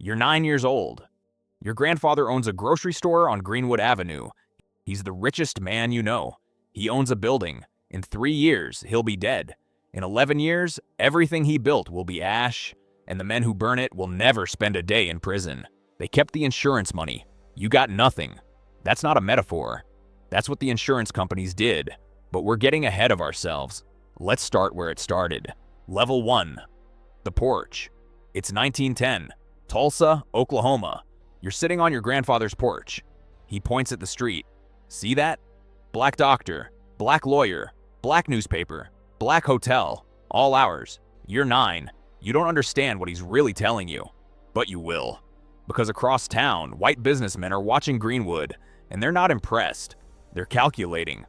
You're 9 years old. Your grandfather owns a grocery store on Greenwood Avenue. He's the richest man you know. He owns a building. In 3 years, he'll be dead. In 11 years, everything he built will be ash, and the men who burn it will never spend a day in prison. They kept the insurance money. You got nothing. That's not a metaphor. That's what the insurance companies did. But we're getting ahead of ourselves. Let's start where it started. Level 1. The porch. It's 1910. Tulsa, Oklahoma. You're sitting on your grandfather's porch. He points at the street. See that? Black doctor, black lawyer, black newspaper, black hotel, all ours. You're 9. You don't understand what he's really telling you. But you will. Because across town, white businessmen are watching Greenwood, and they're not impressed. They're calculating.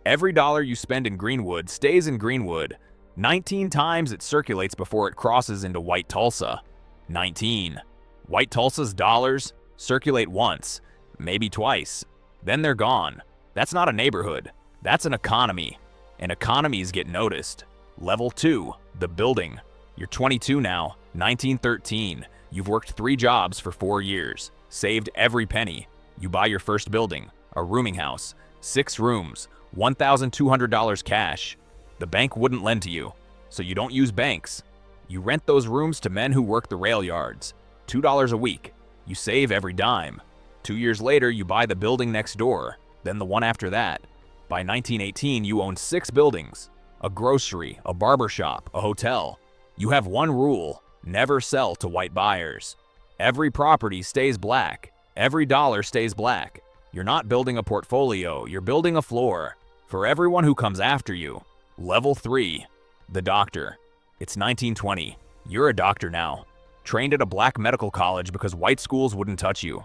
Every dollar you spend in Greenwood stays in Greenwood. 19 times it circulates before it crosses into white Tulsa. 19. White Tulsa's dollars circulate once, maybe twice. Then they're gone. That's not a neighborhood. That's an economy. And economies get noticed. Level 2. The building. You're 22 now, 1913. You've worked 3 jobs for 4 years. Saved every penny. You buy your first building, a rooming house, 6 rooms, $1,200 cash. The bank wouldn't lend to you, so you don't use banks. You rent those rooms to men who work the rail yards, $2 a week. You save every dime. 2 years later, you buy the building next door, then the one after that. By 1918, you own 6 buildings, a grocery, a barber shop, a hotel. You have one rule: never sell to white buyers. Every property stays black. Every dollar stays black. You're not building a portfolio, you're building a floor for everyone who comes after you. Level 3. The doctor. It's 1920. You're a doctor now. Trained at a black medical college because white schools wouldn't touch you.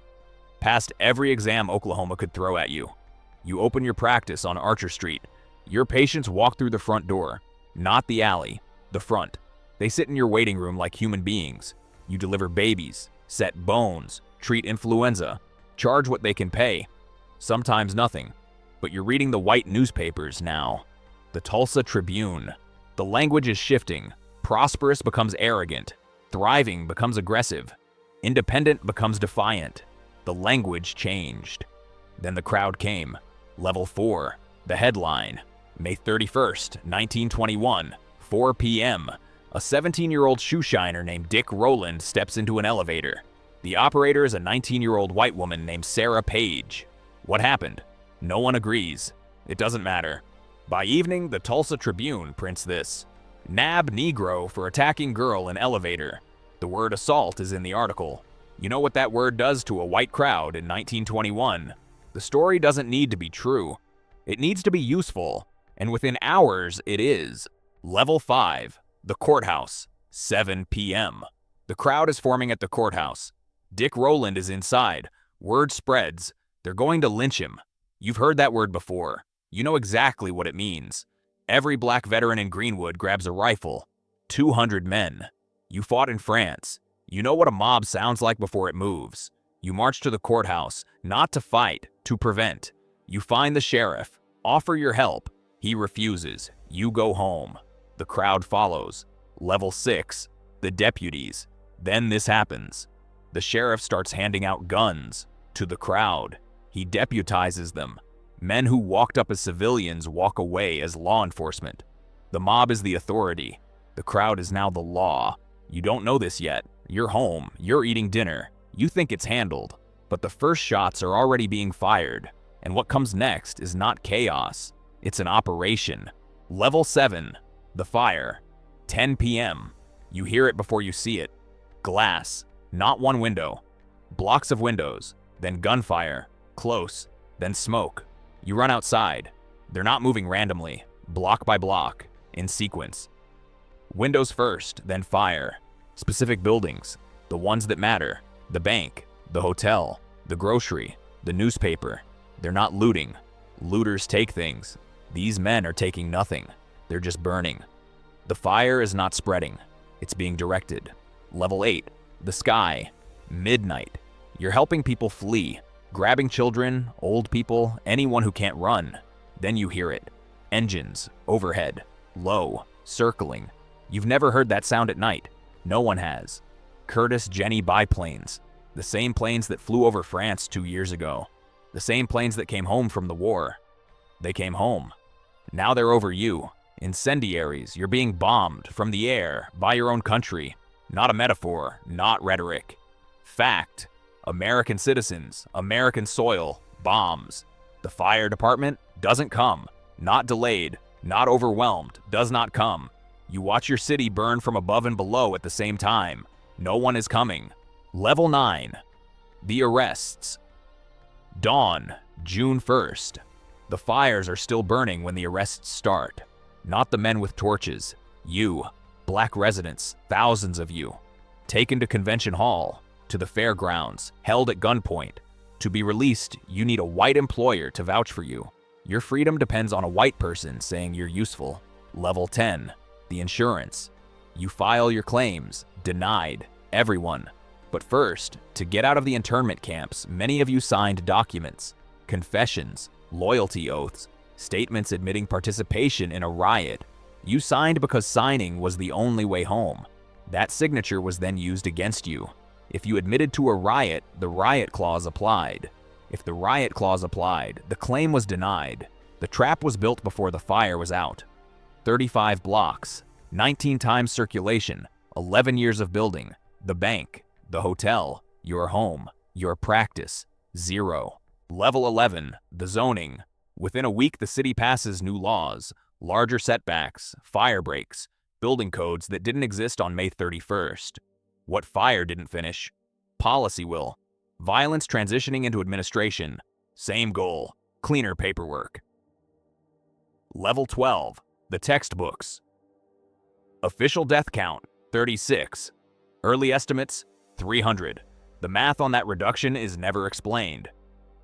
Passed every exam Oklahoma could throw at you. You open your practice on Archer Street. Your patients walk through the front door, not the alley, the front. They sit in your waiting room like human beings. You deliver babies, set bones, treat influenza, charge what they can pay. Sometimes nothing. But you're reading the white newspapers now. The Tulsa Tribune. The language is shifting. Prosperous becomes arrogant. Thriving becomes aggressive. Independent becomes defiant. The language changed. Then the crowd came. Level 4. The headline. May 31st, 1921, 4 p.m. A 17-year-old shoeshiner named Dick Rowland steps into an elevator. The operator is a 19-year-old white woman named Sarah Page. What happened? No one agrees. It doesn't matter. By evening, the Tulsa Tribune prints this: "Nab Negro for attacking girl in elevator." The word assault is in the article. You know what that word does to a white crowd in 1921. The story doesn't need to be true. It needs to be useful, and within hours it is. Level 5. The courthouse. 7 p.m. The crowd is forming at the courthouse. Dick Rowland is inside. Word spreads. They're going to lynch him. You've heard that word before. You know exactly what it means. Every black veteran in Greenwood grabs a rifle. 200 men. You fought in France. You know what a mob sounds like before it moves. You march to the courthouse, not to fight, to prevent. You find the sheriff. Offer your help. He refuses. You go home. The crowd follows. Level 6. The deputies. Then this happens. The sheriff starts handing out guns to the crowd. He deputizes them. Men who walked up as civilians walk away as law enforcement. The mob is the authority. The crowd is now the law. You don't know this yet. You're home. You're eating dinner. You think it's handled. But the first shots are already being fired. And what comes next is not chaos. It's an operation. Level 7. The fire. 10 p.m. You hear it before you see it. Glass. Not one window. Blocks of windows. Then gunfire. Close. Then smoke. You run outside. They're not moving randomly. Block by block. In sequence. Windows first, then fire. Specific buildings. The ones that matter. The bank. The hotel. The grocery. The newspaper. They're not looting. Looters take things. These men are taking nothing. They're just burning. The fire is not spreading. It's being directed. Level 8. The sky. Midnight. You're helping people flee. Grabbing children, old people, anyone who can't run. Then you hear it. Engines. Overhead. Low. Circling. You've never heard that sound at night. No one has. Curtis Jenny biplanes, the same planes that flew over France 2 years ago, the same planes that came home from the war. They came home. Now they're over you. Incendiaries, you're being bombed from the air by your own country. Not a metaphor, not rhetoric. Fact. American citizens, American soil, bombs. The fire department doesn't come. Not delayed, not overwhelmed, does not come. You watch your city burn from above and below at the same time. No one is coming. Level 9. The arrests. Dawn, June 1st. The fires are still burning when the arrests start. Not the men with torches. You, black residents, thousands of you. Taken to Convention Hall, to the fairgrounds, held at gunpoint. To be released, you need a white employer to vouch for you. Your freedom depends on a white person saying you're useful. Level 10. The insurance. You file your claims. Denied. Everyone. But first, to get out of the internment camps, many of you signed documents, confessions, loyalty oaths, statements admitting participation in a riot. You signed because signing was the only way home. That signature was then used against you. If you admitted to a riot, the riot clause applied. If the riot clause applied, the claim was denied. The trap was built before the fire was out. 35 blocks, 19 times circulation, 11 years of building, the bank, the hotel, your home, your practice, 0. Level 11, the zoning. Within a week, the city passes new laws, larger setbacks, fire breaks, building codes that didn't exist on May 31st. What fire didn't finish? Policy will. Violence transitioning into administration. Same goal, cleaner paperwork. Level 12, the textbooks. Official death count, 36. Early estimates, 300. The math on that reduction is never explained.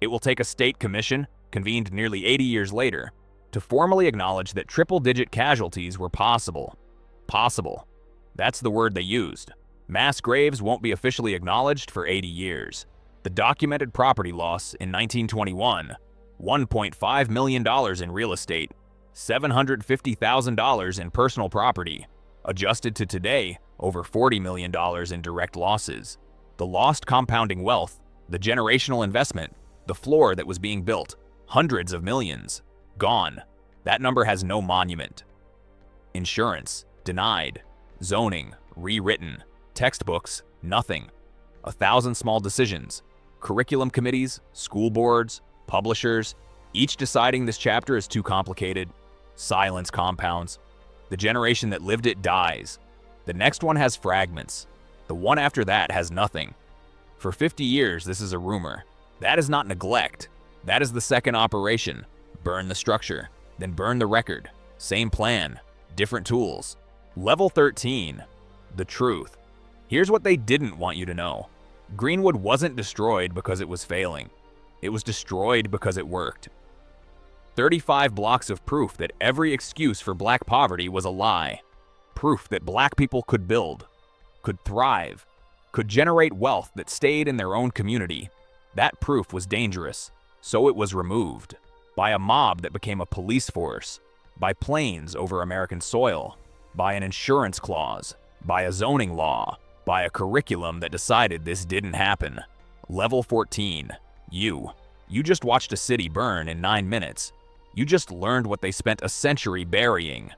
It will take a state commission, convened nearly 80 years later, to formally acknowledge that triple-digit casualties were possible. Possible. That's the word they used. Mass graves won't be officially acknowledged for 80 years. The documented property loss in 1921, $1.5 million in real estate, $750,000 in personal property. Adjusted to today, over $40 million in direct losses. The lost compounding wealth, the generational investment, the floor that was being built, hundreds of millions, gone. That number has no monument. Insurance, denied. Zoning, rewritten. Textbooks, nothing. 1,000 small decisions. Curriculum committees, school boards, publishers, each deciding this chapter is too complicated. Silence compounds. The generation that lived it dies. The next one has fragments. The one after that has nothing. For 50 years, this is a rumor. That is not neglect. That is the second operation. Burn the structure, then burn the record. Same plan, different tools. Level 13, the truth. Here's what they didn't want you to know. Greenwood wasn't destroyed because it was failing. It was destroyed because it worked. 35 blocks of proof that every excuse for black poverty was a lie. Proof that black people could build, could thrive, could generate wealth that stayed in their own community. That proof was dangerous, so it was removed. By a mob that became a police force. By planes over American soil. By an insurance clause. By a zoning law. By a curriculum that decided this didn't happen. Level 14. You just watched a city burn in 9 minutes. You just learned what they spent a century burying.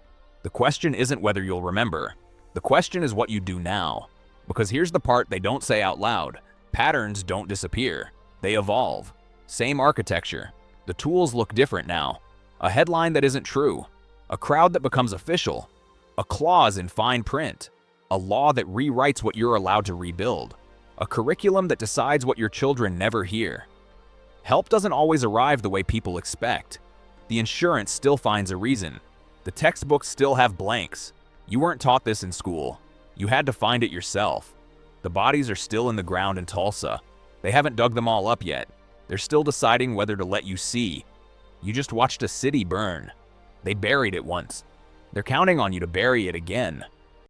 The question isn't whether you'll remember. The question is what you do now. Because here's the part they don't say out loud. Patterns don't disappear. They evolve. Same architecture. The tools look different now. A headline that isn't true. A crowd that becomes official. A clause in fine print. A law that rewrites what you're allowed to rebuild. A curriculum that decides what your children never hear. Help doesn't always arrive the way people expect. The insurance still finds a reason. The textbooks still have blanks. You weren't taught this in school. You had to find it yourself. The bodies are still in the ground in Tulsa. They haven't dug them all up yet. They're still deciding whether to let you see. You just watched a city burn. They buried it once. They're counting on you to bury it again.